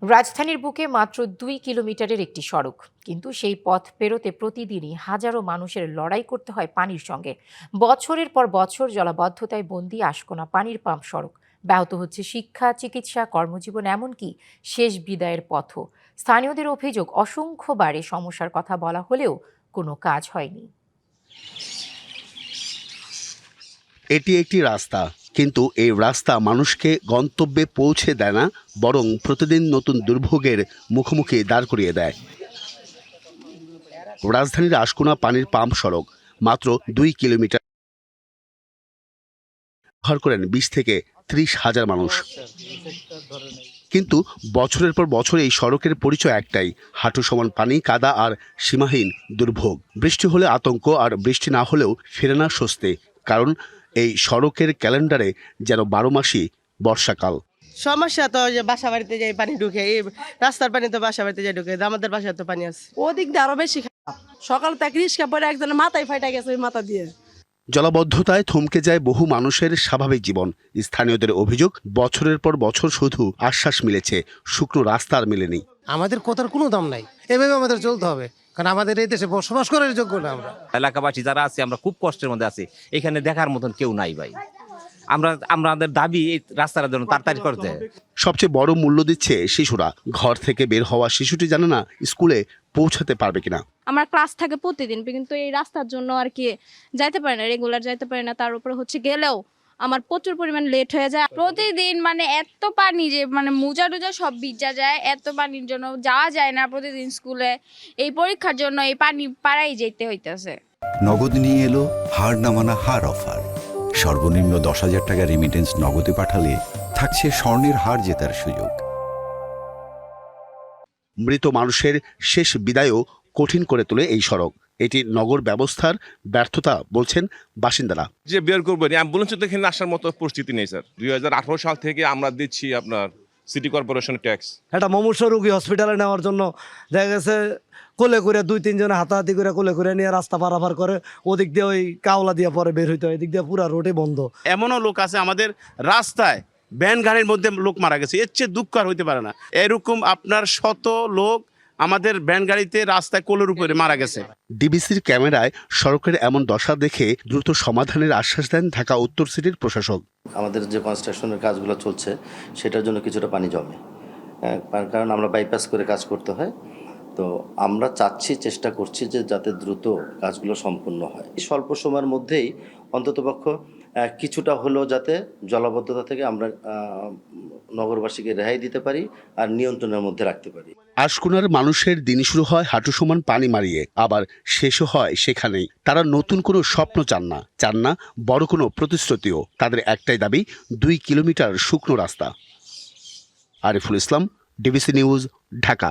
রাজধানীর বুকে মাত্র ২ কিলোমিটারের একটি সড়ক, কিন্তু সেই পথ পেরোতে প্রতিদিনই হাজারো মানুষের লড়াই করতে হয় পানির সঙ্গে। বছরের পর বছর জলাবদ্ধতায় বন্দী আশকোনা পানির পাম্প সড়ক। ব্যাহত হচ্ছে শিক্ষা, চিকিৎসা, কর্মজীবন, এমনকি শেষ বিদায়ের পথও। স্থানীয়দের অভিযোগ, অসংখ্যবার এ সমস্যার কথা বলা হলেও কোনো কাজ হয়নি। এটি একটি রাস্তা, কিন্তু এই রাস্তা মানুষকে গন্তব্যে পৌঁছে দেয় না, বরং প্রতিদিন নতুন দুর্ভোগের মুখোমুখি দাঁড় করিয়ে দেয়। রাজধানীর আশকোনা পানির পাম্প সড়ক মাত্র ২ কিলোমিটার ব্যবহার করেন ২০ থেকে ৩০ হাজার মানুষ। কিন্তু বছরের পর বছর এই সড়কের পরিচয় একটাই: হাঁটু সমান পানি, কাদা আর সীমাহীন দুর্ভোগ। বৃষ্টি হলে আতঙ্ক, আর বৃষ্টি না হলেও ফেরে না স্বস্তি। কারণ এই সড়কের ক্যালেন্ডারে যেন ১২ মাসই বর্ষাকাল। সমস্যা তো যে বাসা বাড়িতে যাই পানি ঢুকে, এই রাস্তার পানি তো বাসা বাড়িতে যাই ঢুকে, আমাদের বাসায় তো পানি আছে। ওদিক দিয়ে আরো বেশি খারাপ। সকাল থেকে রিস্কা পরে একজনের মাথায় ফাইটা গেছে, ওই মাথা দিয়ে। জলাবদ্ধতায় থমকে যায় বহু মানুষের স্বাভাবিক জীবন। স্থানীয়দের অভিযোগ, বছরের পর বছর শুধু আশ্বাস মিলেছে, শুকনো রাস্তা আর মেলেনি। আমাদের কথার কোনো দাম নাই, এভাবে আমাদের চলতে হবে, কারণ আমাদের এই দেশে বসবাস করার যোগ্য না। আমরা এলাকাবাসী যারা আছি, আমরা খুব কষ্টের মধ্যে আছি। এখানে দেখার মতন কেউ নাই ভাই। আমাদের দাবি এই রাস্তার জন্য তাড়াতাড়ি করতে। সবচেয়ে বড় মূল্য দিচ্ছে শিশুরা। ঘর থেকে বের হওয়া শিশুটি জানে না স্কুলে পৌঁছাতে পারবে কিনা। আমার ক্লাস থাকে প্রতিদিন, কিন্তু এই রাস্তার জন্য আর কি যাইতে পারে না, রেগুলার যাইতে পারে না। তার উপরে হচ্ছে গেলেও আমার প্রচুর পরিমাণ লেট হয়ে যায়। প্রতিদিন মানে এত পানি যে মানে মোজা টুজা সব ভিজা যায়, এত পানির জন্য যাওয়া যায় না প্রতিদিন স্কুলে। এই পরীক্ষার জন্য এই পানি পাড়াই যেতে হইতেছে। নগদ নিয়ে এলো হার না মানা হার অফার। সর্বনিম্ন ১০,০০০ টাকা রেমিটেন্স নগদে পাঠালে থাকছে স্বর্ণের হার জেতার সুযোগ। মৃত মানুষের শেষ বিদায়ও কঠিন করে তোলে এই সড়ক। এটি নগর ব্যবস্থার ব্যর্থতা বলছেন বাসিন্দারা। যে বের করবেন, অ্যাম্বুলেন্স তো এখানে আসার মতো পরিস্থিতি নেই স্যার। ২০১৮ সাল থেকে আমরা দিচ্ছি আপনার সিটি কর্পোরেশনের ট্যাক্স। একটা মুমূর্ষু রোগী হসপিটালে নেওয়ার জন্য দেখা গেছে কোলে করে ২-৩ জনে হাতাহাতি করে কোলে করে নিয়ে রাস্তা পারাপার করে, ওদিক দিয়ে ওই কাওলা দিয়ে পরে বের হইতে হয়, এদিক দিয়ে পুরো রোডে বন্ধ। এমনও লোক আছে আমাদের রাস্তায় ভ্যান গাড়ির মধ্যে লোক মারা গেছে, এর চেয়ে দুঃখ আর হইতে পারে না। এরকম আপনার শত লোক আমাদের ভ্যান গাড়িতে রাস্তায় কোলের উপরে মারা গেছে। ডিবিসির ক্যামেরায় সড়কের এমন দশা দেখে দ্রুত সমাধানের আশ্বাস দেন ঢাকা উত্তর সিটির প্রশাসক। আমাদের যে কনস্ট্রাকশনের কাজগুলো চলছে সেটার জন্য কিছুটা পানি জমে, কারণ আমরা বাইপাস করে কাজ করতে হয়। তো আমরা চেষ্টা করছি যে যাতে দ্রুত কাজগুলো সম্পূর্ণ হয়। স্বল্প সময়ের মধ্যেই অন্ততপক্ষ কিছুটা হলেও যাতে জলাবদ্ধতা থেকে আমরা নগরবাসীকে রেহাই দিতে পারি আর নিয়ন্ত্রণের মধ্যে রাখতে পারি। আশকোনার মানুষের দিন শুরু হয় হাঁটু সমান পানি মারিয়ে, আবার শেষও হয় সেখানেই। তারা নতুন কোনো স্বপ্ন চান না বড় কোনো প্রতিশ্রুতিও। তাদের একটাই দাবি, ২ কিলোমিটার শুকনো রাস্তা। Ariful Islam, DBC news, Dhaka.